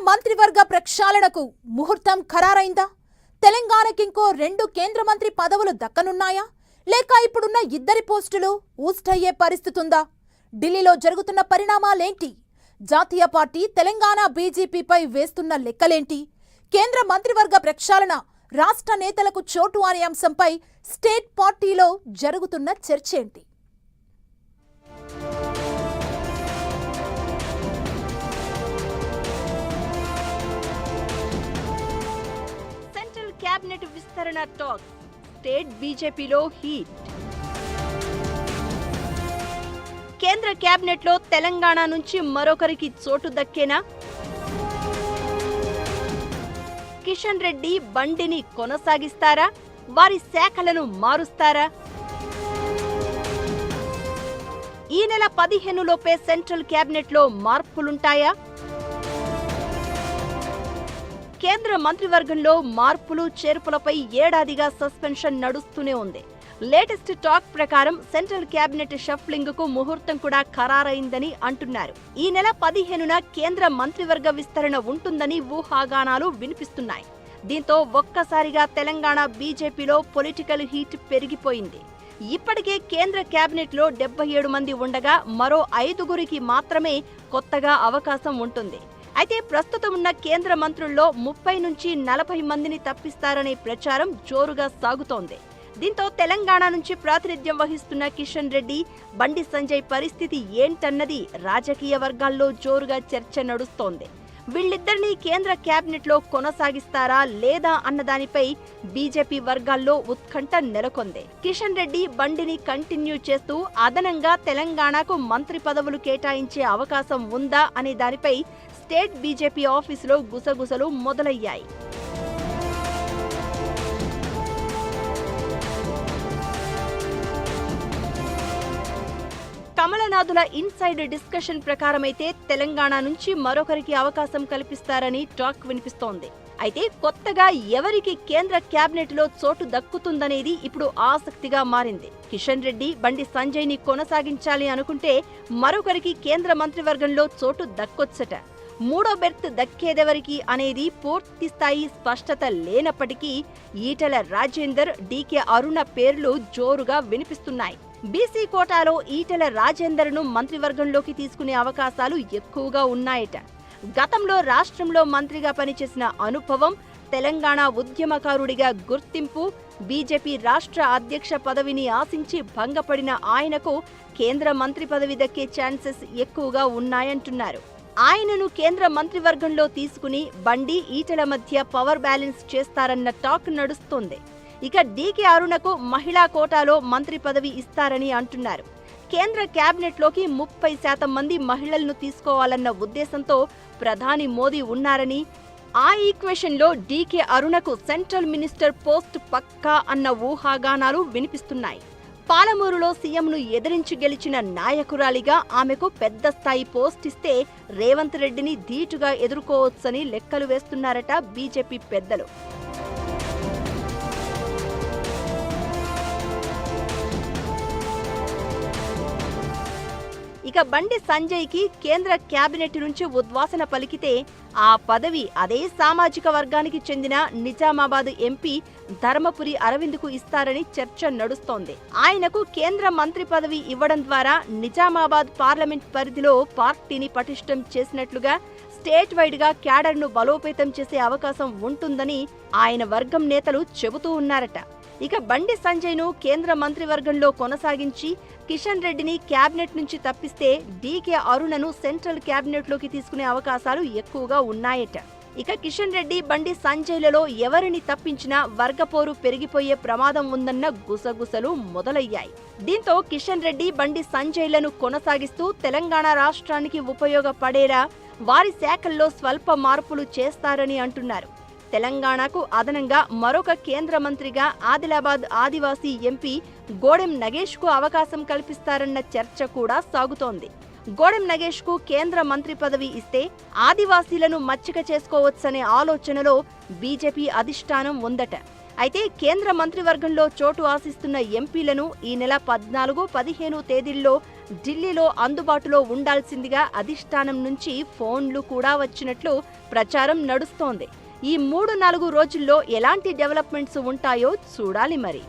మంత్రివర్గ ప్రక్షాళనకు ముహూర్తం ఖరారైందా? తెలంగాణకి ఇంకో 2 కేంద్ర మంత్రి పదవులు దక్కనున్నాయా? లేక ఇప్పుడున్న ఇద్దరి పోస్టులు ఊస్టయ్యే పరిస్థితుందా? ఢిల్లీలో జరుగుతున్న పరిణామాలేంటి? జాతీయ పార్టీ తెలంగాణ బీజేపీపై వేస్తున్న లెక్కలేంటి? కేంద్ర మంత్రివర్గ ప్రక్షాళన రాష్ట్ర నేతలకు చోటు అనే అంశంపై స్టేట్ పార్టీలో జరుగుతున్న చర్చేంటి? క్యాబినెట్ విస్తరణ టాక్, స్టేట్ బీజేపీలో హీట్. కేంద్ర క్యాబినెట్ లో తెలంగాణ నుంచి మరొకరికి చోటు దక్కేనా? కిషన్ రెడ్డి బండిని కొనసాగిస్తారా? వారి శాఖలను మారుస్తారా? ఈ నెల 15 లోపే సెంట్రల్ క్యాబినెట్ లో మార్పులుంటాయా? కేంద్ర మంత్రివర్గంలో మార్పులు చేర్పులపై ఏడాదిగా సస్పెన్షన్ నడుస్తూనే ఉంది. లేటెస్ట్ టాక్ ప్రకారం సెంట్రల్ క్యాబినెట్ షఫ్లింగ్ కు ముహూర్తం కూడా ఖరారైందని అంటున్నారు. ఈ నెల 15న కేంద్ర మంత్రివర్గ విస్తరణ ఉంటుందని ఊహాగానాలు వినిపిస్తున్నాయి. దీంతో ఒక్కసారిగా తెలంగాణ బీజేపీలో పొలిటికల్ హీట్ పెరిగిపోయింది. ఇప్పటికే కేంద్ర క్యాబినెట్ లో 77 మంది ఉండగా మరో 5గురికి మాత్రమే కొత్తగా అవకాశం ఉంటుంది. అయితే ప్రస్తుతం ఉన్న కేంద్ర మంత్రుల్లో 30 నుంచి 40 మందిని తప్పిస్తారనే ప్రచారం జోరుగా సాగుతోంది. దీంతో తెలంగాణ నుంచి ప్రాతినిధ్యం వహిస్తున్న కిషన్ రెడ్డి, బండి సంజయ్ పరిస్థితి ఏంటన్నది రాజకీయ వర్గాల్లో జోరుగా చర్చ నడుస్తోంది. వీళ్ళిద్దరినీ కేంద్ర క్యాబినెట్ లో కొనసాగిస్తారా లేదా అన్నదానిపై బీజేపీ వర్గాల్లో ఉత్కంఠ నెలకొంది. కిషన్ రెడ్డి బండిని కంటిన్యూ చేస్తూ అదనంగా తెలంగాణకు మంత్రి పదవులు కేటాయించే అవకాశం ఉందా అనే దానిపై స్టేట్ బీజేపీ ఆఫీసులో గుసగుసలు మొదలయ్యాయి. కమలనాథుల ఇన్సైడ్ డిస్కషన్ ప్రకారమైతే తెలంగాణ నుంచి మరొకరికి అవకాశం కల్పిస్తారని టాక్ వినిపిస్తోంది. అయితే కొత్తగా ఎవరికి కేంద్ర క్యాబినెట్ లో చోటు దక్కుతుందనేది ఇప్పుడు ఆసక్తిగా మారింది. కిషన్ రెడ్డి, బండి సంజయ్ ని కొనసాగించాలి అనుకుంటే మరొకరికి కేంద్ర మంత్రివర్గంలో చోటు దక్కొచ్చట. మూడో బెర్త్ దక్కేదెవరికి అనేది పూర్తి స్థాయి స్పష్టత లేనప్పటికీ ఈటెల రాజేందర్, డీకే అరుణ పేర్లు జోరుగా వినిపిస్తున్నాయి. బీసీ కోటాలో ఈటెల రాజేందర్ ను మంత్రివర్గంలోకి తీసుకునే అవకాశాలు ఎక్కువగా ఉన్నాయట. గతంలో రాష్ట్రంలో మంత్రిగా పనిచేసిన అనుభవం, తెలంగాణ ఉద్యమకారుడిగా గుర్తింపు, బీజేపీ రాష్ట్ర అధ్యక్ష పదవిని ఆశించి భంగపడిన ఆయనకు కేంద్ర మంత్రి పదవి దక్కే ఛాన్సెస్ ఎక్కువగా ఉన్నాయంటున్నారు. ఆయనను కేంద్ర మంత్రివర్గంలో తీసుకుని బండి, ఈటెల మధ్య పవర్ బ్యాలెన్స్ చేస్తారన్న టాక్ నడుస్తోంది. ఇక డీకే అరుణకు మహిళా కోటాలో మంత్రి పదవి ఇస్తారని అంటున్నారు. కేంద్ర క్యాబినెట్ లోకి 30% మంది మహిళలను తీసుకోవాలన్న ఉద్దేశంతో ప్రధాని మోదీ ఉన్నారని, ఆ ఈక్వేషన్ లో డీకే అరుణకు సెంట్రల్ మినిస్టర్ పోస్ట్ పక్కా అన్న ఊహాగానాలు వినిపిస్తున్నాయి. పాలమూరులో సీఎంను ఎదిరించి గెలిచిన నాయకురాలిగా ఆమెకు పెద్ద స్థాయి పోస్ట్ ఇస్తే రేవంత్ రెడ్డిని ధీటుగా ఎదుర్కోవచ్చని లెక్కలు వేస్తున్నారట బీజేపీ పెద్దలు. ఇక బండి సంజయ్ కి కేంద్ర క్యాబినెట్ నుంచి ఉద్వాసన పలికితే ఆ పదవి అదే సామాజిక వర్గానికి చెందిన నిజామాబాద్ ఎంపీ ధర్మపురి అరవింద్ కు ఇస్తారని చర్చ నడుస్తోంది. ఆయనకు కేంద్ర మంత్రి పదవి ఇవ్వడం ద్వారా నిజామాబాద్ పార్లమెంట్ పరిధిలో పార్టీని పటిష్టం చేసినట్లుగా స్టేట్ వైడ్ గా క్యాడర్ ను బలోపేతం చేసే అవకాశం ఉంటుందని ఆయన వర్గం నేతలు చెబుతూ ఉన్నారట. ఇక బండి సంజయ్ ను కేంద్ర మంత్రివర్గంలో కొనసాగించి కిషన్ రెడ్డిని క్యాబినెట్ నుంచి తప్పిస్తే డీకే అరుణను సెంట్రల్ క్యాబినెట్ లోకి తీసుకునే అవకాశాలు ఎక్కువగా ఉన్నాయట. ఇక కిషన్ రెడ్డి, బండి సంజయ్లలో ఎవరిని తప్పించినా వర్గపోరు పెరిగిపోయే ప్రమాదం ఉందన్న గుసగుసలు మొదలయ్యాయి. దీంతో కిషన్ రెడ్డి, బండి సంజయ్లను కొనసాగిస్తూ తెలంగాణ రాష్ట్రానికి ఉపయోగపడేలా వారి శాఖల్లో స్వల్ప మార్పులు చేస్తారని అంటున్నారు. తెలంగాణకు అదనంగా మరొక కేంద్ర మంత్రిగా ఆదిలాబాద్ ఆదివాసీ ఎంపీ గోడెం నగేష్ కు అవకాశం కల్పిస్తారన్న చర్చ కూడా సాగుతోంది. గోడెం నగేష్ కు కేంద్ర మంత్రి పదవి ఇస్తే ఆదివాసీలను మచ్చిక చేసుకోవచ్చనే ఆలోచనలో బీజేపీ అధిష్టానం ఉందట. అయితే కేంద్ర మంత్రివర్గంలో చోటు ఆశిస్తున్న ఎంపీలను ఈ నెల 14, 15 తేదీల్లో ఢిల్లీలో అందుబాటులో ఉండాల్సిందిగా అధిష్టానం నుంచి ఫోన్లు కూడా వచ్చినట్లు ప్రచారం నడుస్తోంది. ఈ 3-4 రోజుల్లో ఎలాంటి డెవలప్మెంట్స్ ఉంటాయో చూడాలి మరి.